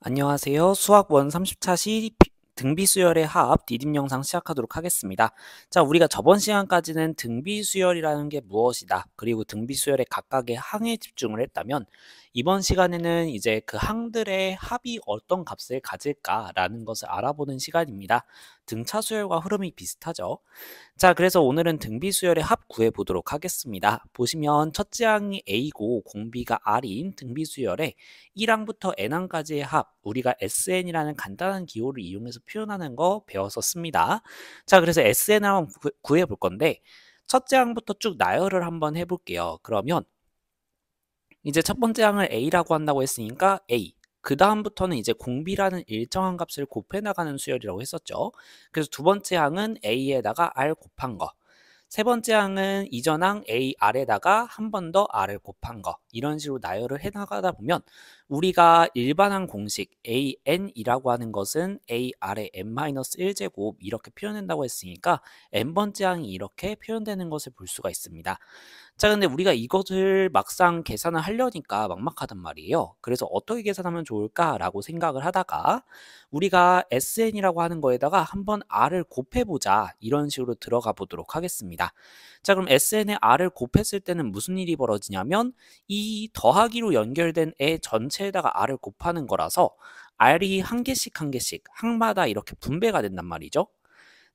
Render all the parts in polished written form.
안녕하세요. 수학 원 30차시 등비수열의 합 디딤 영상 시작하도록 하겠습니다. 자, 우리가 저번 시간까지는 등비수열이라는 게 무엇이다, 그리고 등비수열의 각각의 항에 집중을 했다면, 이번 시간에는 이제 그 항들의 합이 어떤 값을 가질까라는 것을 알아보는 시간입니다. 등차수열과 흐름이 비슷하죠. 자, 그래서 오늘은 등비수열의 합 구해 보도록 하겠습니다. 보시면 첫째 항이 A고 공비가 R인 등비수열의 1항부터 n항까지의 합, 우리가 SN이라는 간단한 기호를 이용해서 표현하는 거 배웠었습니다. 자, 그래서 SN을 한번 구해 볼 건데, 첫째 항부터 쭉 나열을 한번 해볼게요. 그러면 이제 첫 번째 항을 A라고 한다고 했으니까 A. 그 다음부터는 이제 공비라는 일정한 값을 곱해 나가는 수열이라고 했었죠. 그래서 두 번째 항은 A에다가 R 곱한 거. 세 번째 항은 이전 항 AR에다가 한 번 더 R을 곱한 거. 이런 식으로 나열을 해 나가다 보면 우리가 일반항 공식 AN이라고 하는 것은 AR의 n-1제곱 이렇게 표현된다고 했으니까 n번째 항이 이렇게 표현되는 것을 볼 수가 있습니다. 자, 근데 우리가 이것을 막상 계산을 하려니까 막막하단 말이에요. 그래서 어떻게 계산하면 좋을까라고 생각을 하다가 우리가 SN이라고 하는 거에다가 한번 R을 곱해보자, 이런 식으로 들어가 보도록 하겠습니다. 자, 그럼 SN에 R을 곱했을 때는 무슨 일이 벌어지냐면 이 더하기로 연결된 애 전체에다가 R을 곱하는 거라서 R이 한 개씩 한 개씩 항마다 이렇게 분배가 된단 말이죠.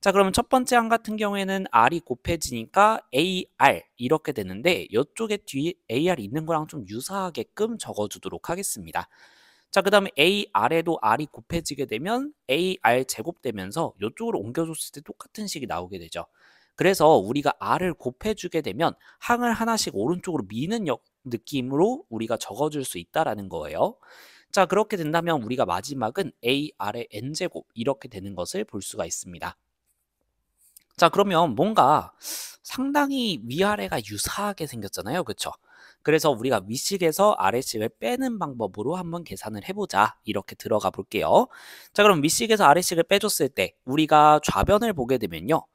자, 그러면 첫 번째 항 같은 경우에는 R이 곱해지니까 AR 이렇게 되는데, 이쪽에 뒤에 AR이 있는 거랑 좀 유사하게끔 적어주도록 하겠습니다. 자, 그 다음에 AR에도 R이 곱해지게 되면 AR 제곱되면서 이쪽으로 옮겨줬을 때 똑같은 식이 나오게 되죠. 그래서 우리가 R을 곱해주게 되면 항을 하나씩 오른쪽으로 미는 느낌으로 우리가 적어줄 수 있다라는 거예요. 자, 그렇게 된다면 우리가 마지막은 AR의 n제곱 이렇게 되는 것을 볼 수가 있습니다. 자, 그러면 뭔가 상당히 위아래가 유사하게 생겼잖아요. 그쵸? 그래서 우리가 위식에서 아래식을 빼는 방법으로 한번 계산을 해보자, 이렇게 들어가 볼게요. 자, 그럼 위식에서 아래식을 빼줬을 때 우리가 좌변을 보게 되면요,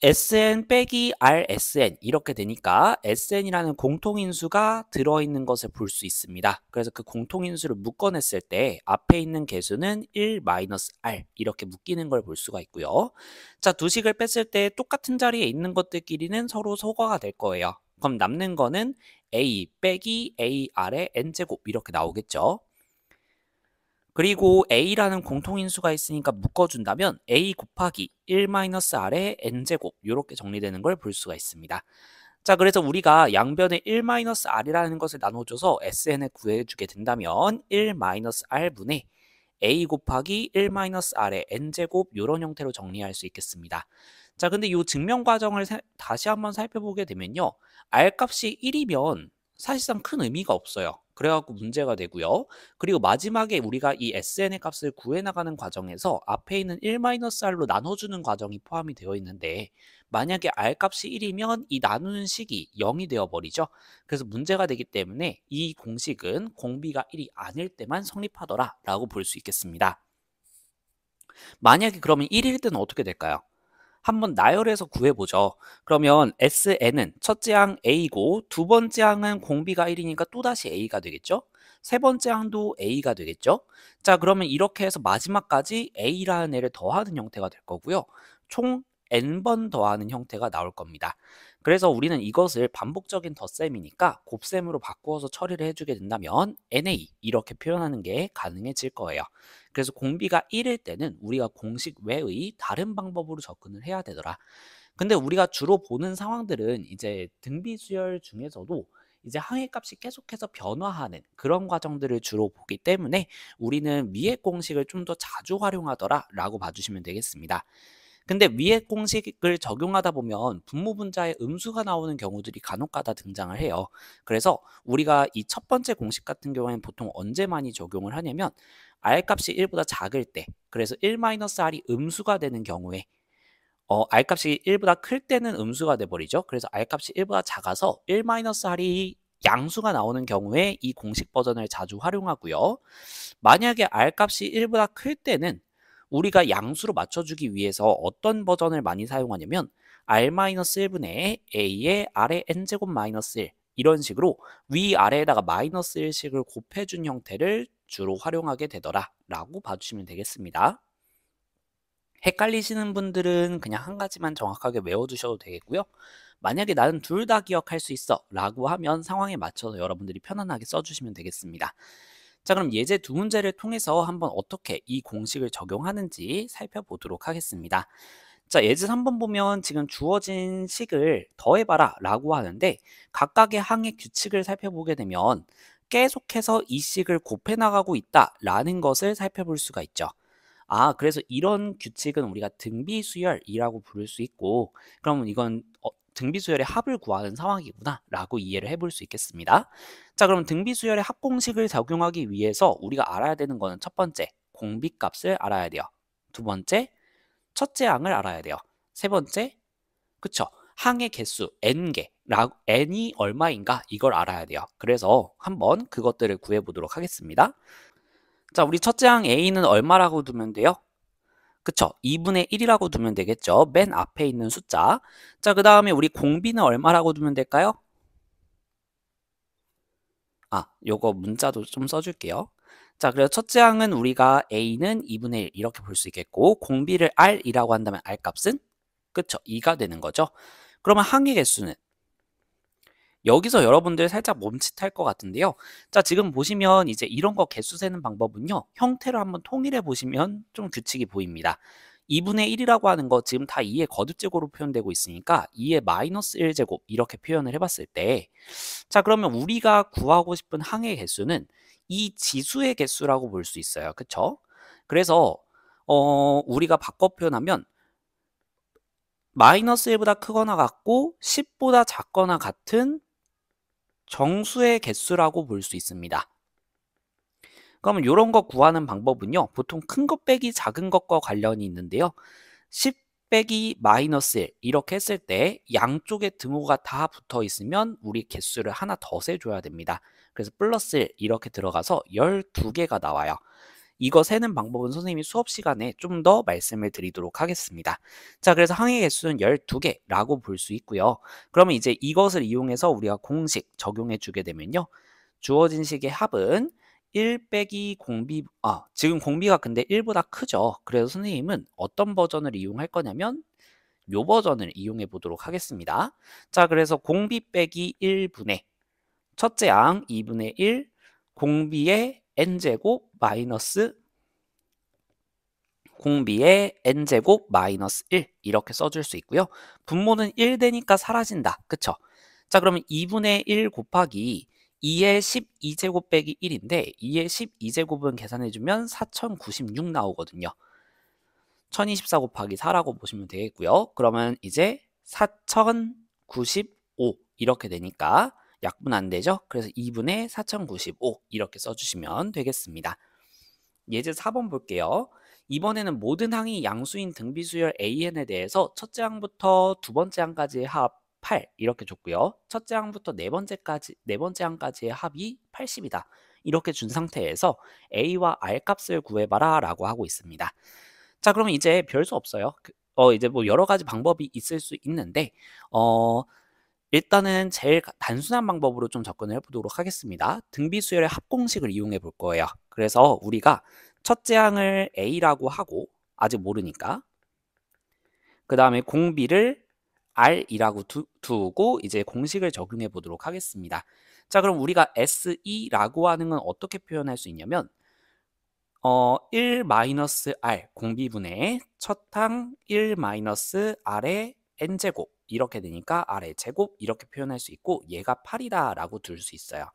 SN 빼기 RSN 이렇게 되니까 SN이라는 공통인수가 들어있는 것을 볼 수 있습니다. 그래서 그 공통인수를 묶어냈을 때 앞에 있는 개수는 1-R 이렇게 묶이는 걸 볼 수가 있고요. 자, 두 식을 뺐을 때 똑같은 자리에 있는 것들끼리는 서로 소거가 될 거예요. 그럼 남는 거는 A 빼기 AR의 N제곱 이렇게 나오겠죠. 그리고 A라는 공통인수가 있으니까 묶어준다면 A 곱하기 1-R의 N제곱 이렇게 정리되는 걸 볼 수가 있습니다. 자, 그래서 우리가 양변에 1-R이라는 것을 나눠줘서 SN을 구해주게 된다면 1-R분의 A 곱하기 1-R의 N제곱 이런 형태로 정리할 수 있겠습니다. 자, 근데 이 증명 과정을 다시 한번 살펴보게 되면요, R 값이 1이면 사실상 큰 의미가 없어요. 그래갖고 문제가 되고요. 그리고 마지막에 우리가 이 SN의 값을 구해나가는 과정에서 앞에 있는 1-R로 나눠주는 과정이 포함이 되어 있는데, 만약에 R 값이 1이면 이 나누는 식이 0이 되어버리죠. 그래서 문제가 되기 때문에 이 공식은 공비가 1이 아닐 때만 성립하더라 라고 볼 수 있겠습니다. 만약에 그러면 1일 때는 어떻게 될까요? 한번 나열해서 구해보죠. 그러면 SN은 첫째 항 A고 두 번째 항은 공비가 1이니까 또다시 A가 되겠죠? 세 번째 항도 A가 되겠죠? 자, 그러면 이렇게 해서 마지막까지 A라는 애를 더하는 형태가 될 거고요. 총 N번 더하는 형태가 나올 겁니다. 그래서 우리는 이것을 반복적인 덧셈이니까 곱셈으로 바꾸어서 처리를 해주게 된다면 NA 이렇게 표현하는 게 가능해질 거예요. 그래서 공비가 1일 때는 우리가 공식 외의 다른 방법으로 접근을 해야 되더라. 근데 우리가 주로 보는 상황들은 이제 등비수열 중에서도 이제 항의 값이 계속해서 변화하는 그런 과정들을 주로 보기 때문에 우리는 위의 공식을 좀 더 자주 활용하더라 라고 봐주시면 되겠습니다. 근데 위의 공식을 적용하다 보면 분모분자에 음수가 나오는 경우들이 간혹가다 등장을 해요. 그래서 우리가 이 첫 번째 공식 같은 경우에는 보통 언제 많이 적용을 하냐면 R값이 1보다 작을 때, 그래서 1-R이 음수가 되는 경우에 R값이 1보다 클 때는 음수가 돼버리죠. 그래서 R값이 1보다 작아서 1-R이 양수가 나오는 경우에 이 공식 버전을 자주 활용하고요. 만약에 R값이 1보다 클 때는 우리가 양수로 맞춰주기 위해서 어떤 버전을 많이 사용하냐면 R-1분의 A의 R의 N제곱 마이너스 1 이런 식으로 위아래에다가 마이너스 1식을 곱해준 형태를 주로 활용하게 되더라 라고 봐주시면 되겠습니다. 헷갈리시는 분들은 그냥 한 가지만 정확하게 외워두셔도 되겠고요. 만약에 나는 둘 다 기억할 수 있어 라고 하면 상황에 맞춰서 여러분들이 편안하게 써주시면 되겠습니다. 자, 그럼 예제 두 문제를 통해서 한번 어떻게 이 공식을 적용하는지 살펴보도록 하겠습니다. 자, 예제 3번 보면 지금 주어진 식을 더해봐라 라고 하는데 각각의 항의 규칙을 살펴보게 되면 계속해서 이 식을 곱해 나가고 있다 라는 것을 살펴볼 수가 있죠. 그래서 이런 규칙은 우리가 등비수열이라고 부를 수 있고, 그러면 이건 등비수열의 합을 구하는 상황이구나 라고 이해를 해볼 수 있겠습니다. 자, 그럼 등비수열의 합공식을 적용하기 위해서 우리가 알아야 되는 거는 첫 번째, 공비값을 알아야 돼요. 두 번째, 첫째 항을 알아야 돼요. 세 번째, 그쵸, 항의 개수 n개, n이 얼마인가 이걸 알아야 돼요. 그래서 한번 그것들을 구해보도록 하겠습니다. 자, 우리 첫째 항 a는 얼마라고 두면 돼요? 그쵸, 2분의 1이라고 두면 되겠죠. 맨 앞에 있는 숫자. 자, 그 다음에 우리 공비는 얼마라고 두면 될까요? 요거 문자도 좀 써줄게요. 자, 그래서 첫째 항은 우리가 a는 2분의 1 이렇게 볼 수 있겠고, 공비를 r이라고 한다면 r 값은 그쵸, 2가 되는 거죠. 그러면 항의 개수는 여기서 여러분들 살짝 멈칫할 것 같은데요. 자, 지금 보시면 이제 이런 거 개수 세는 방법은요, 형태를 한번 통일해 보시면 좀 규칙이 보입니다. 2분의 1이라고 하는 거 지금 다 2의 거듭제곱으로 표현되고 있으니까 2의 마이너스 1제곱 이렇게 표현을 해봤을 때, 자, 그러면 우리가 구하고 싶은 항의 개수는 이 지수의 개수라고 볼 수 있어요. 그쵸? 그래서 우리가 바꿔 표현하면 마이너스 1보다 크거나 같고 10보다 작거나 같은 정수의 개수라고 볼 수 있습니다. 그러면 이런 거 구하는 방법은요, 보통 큰 것 빼기 작은 것과 관련이 있는데요. 10 빼기 마이너스 1 이렇게 했을 때 양쪽에 등호가 다 붙어 있으면 우리 개수를 하나 더 세줘야 됩니다. 그래서 플러스 1 이렇게 들어가서 12개가 나와요. 이거 세는 방법은 선생님이 수업 시간에 좀 더 말씀을 드리도록 하겠습니다. 자, 그래서 항의 개수는 12개라고 볼 수 있고요. 그러면 이제 이것을 이용해서 우리가 공식 적용해 주게 되면요, 주어진 식의 합은 1 빼기 공비, 지금 공비가 근데 1보다 크죠. 그래서 선생님은 어떤 버전을 이용할 거냐면 요 버전을 이용해 보도록 하겠습니다. 자, 그래서 공비 빼기 1분의 첫째 항 2분의 1 공비의 n제곱 마이너스 공비의 n제곱 마이너스 1 이렇게 써줄 수 있고요. 분모는 1 되니까 사라진다. 그쵸? 자, 그러면 2분의 1 곱하기 2의 12제곱 빼기 1인데 2의 12제곱은 계산해주면 4096 나오거든요. 1024 곱하기 4라고 보시면 되겠고요. 그러면 이제 4095 이렇게 되니까 약분 안 되죠? 그래서 2분의 4095 이렇게 써주시면 되겠습니다. 예제 4번 볼게요. 이번에는 모든 항이 양수인 등비수열 AN에 대해서 첫째 항부터 두 번째 항까지의 합 8 이렇게 줬고요. 첫째 항부터 네 번째 항까지의 합이 80이다. 이렇게 준 상태에서 A와 R 값을 구해봐라 라고 하고 있습니다. 자, 그러면 이제 별 수 없어요. 이제 뭐 여러 가지 방법이 있을 수 있는데, 일단은 제일 단순한 방법으로 좀 접근을 해보도록 하겠습니다. 등비수열의 합공식을 이용해 볼 거예요. 그래서 우리가 첫째 항을 A라고 하고, 아직 모르니까, 그 다음에 공비를 R이라고 두고 이제 공식을 적용해 보도록 하겠습니다. 자, 그럼 우리가 SE라고 하는 건 어떻게 표현할 수 있냐면 1-R 공비분의 첫항 1-R의 n제곱 이렇게 되니까 R의 제곱 이렇게 표현할 수 있고, 얘가 8이다 라고 둘 수 있어요.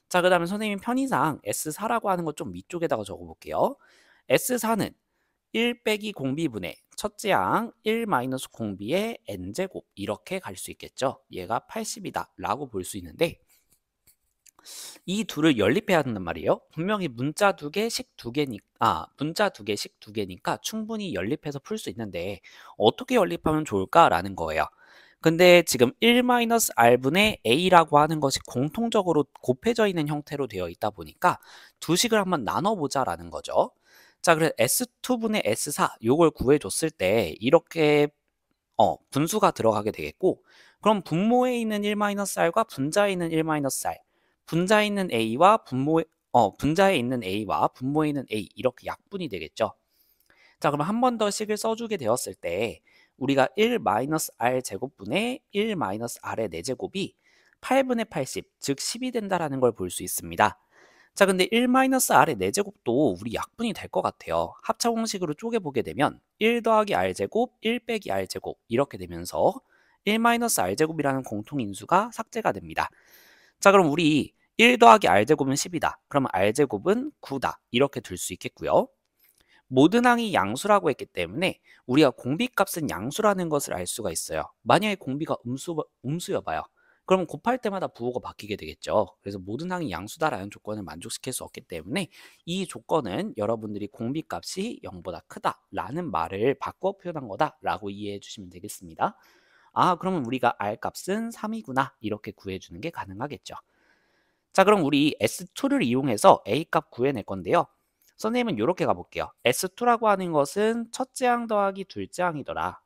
자, 그 다음에 선생님 편의상 S4라고 하는 거 좀 위쪽에다가 적어볼게요. S4는 1 빼기 공비분의 첫째 항 1 마이너스 공비의 n제곱 이렇게 갈 수 있겠죠. 얘가 80이다 라고 볼 수 있는데, 이 둘을 연립해야 한단 말이에요. 분명히 문자 두 개, 식 두 개니까 문자 두 개, 식 두 개니까 충분히 연립해서 풀 수 있는데 어떻게 연립하면 좋을까라는 거예요. 근데 지금 1-R분의 A라고 하는 것이 공통적으로 곱해져 있는 형태로 되어 있다 보니까 두 식을 한번 나눠보자라는 거죠. 자, 그래서 S2분의 S4 요걸 구해줬을 때 이렇게 분수가 들어가게 되겠고, 그럼 분모에 있는 1-R과 분자에 있는 1-R, 분자에 있는 A와 분자에 있는 a와 분모에 있는 a 이렇게 약분이 되겠죠. 자, 그럼 한 번 더 식을 써주게 되었을 때 우리가 1-r 제곱분의 1-r의 4제곱이 8분의 80, 즉 10이 된다라는 걸 볼 수 있습니다. 자, 근데 1-r의 4제곱도 우리 약분이 될 것 같아요. 합차 공식으로 쪼개보게 되면 1 더하기 r제곱, 1 빼기 r제곱 이렇게 되면서 1-r제곱이라는 공통인수가 삭제가 됩니다. 자, 그럼 우리 1 더하기 r제곱은 10이다. 그러면 r제곱은 9다. 이렇게 둘 수 있겠고요. 모든 항이 양수라고 했기 때문에 우리가 공비값은 양수라는 것을 알 수가 있어요. 만약에 공비가 음수여봐요. 그러면 곱할 때마다 부호가 바뀌게 되겠죠. 그래서 모든 항이 양수다라는 조건을 만족시킬 수 없기 때문에 이 조건은 여러분들이 공비값이 0보다 크다라는 말을 바꿔 표현한 거다라고 이해해 주시면 되겠습니다. 아, 그러면 우리가 R값은 3이구나 이렇게 구해주는 게 가능하겠죠. 자, 그럼 우리 S2를 이용해서 A값 구해낼 건데요. 선생님은 이렇게 가볼게요. S2라고 하는 것은 첫째 항 더하기 둘째 항이더라.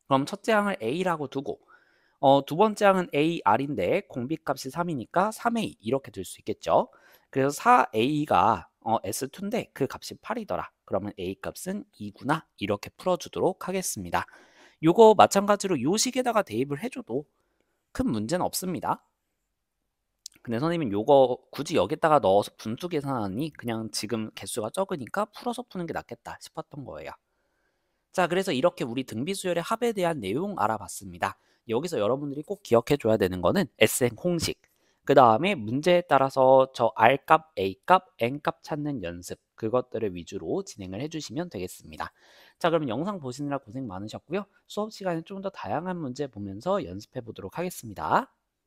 그럼 첫째 항을 A라고 두고 두 번째 항은 AR인데 공비값이 3이니까 3A 이렇게 둘 수 있겠죠. 그래서 4A가 S2인데 그 값이 8이더라. 그러면 A 값은 2구나. 이렇게 풀어주도록 하겠습니다. 요거 마찬가지로 요 식에다가 대입을 해줘도 큰 문제는 없습니다. 근데 선생님은 요거 굳이 여기다가 넣어서 분수 계산하니 그냥 지금 개수가 적으니까 풀어서 푸는 게 낫겠다 싶었던 거예요. 자, 그래서 이렇게 우리 등비수열의 합에 대한 내용 알아봤습니다. 여기서 여러분들이 꼭 기억해 줘야 되는 거는 SN 공식, 그 다음에 문제에 따라서 저 R값, A값, N값 찾는 연습, 그것들을 위주로 진행을 해주시면 되겠습니다. 자, 그러면 영상 보시느라 고생 많으셨고요. 수업 시간에 좀 더 다양한 문제 보면서 연습해 보도록 하겠습니다.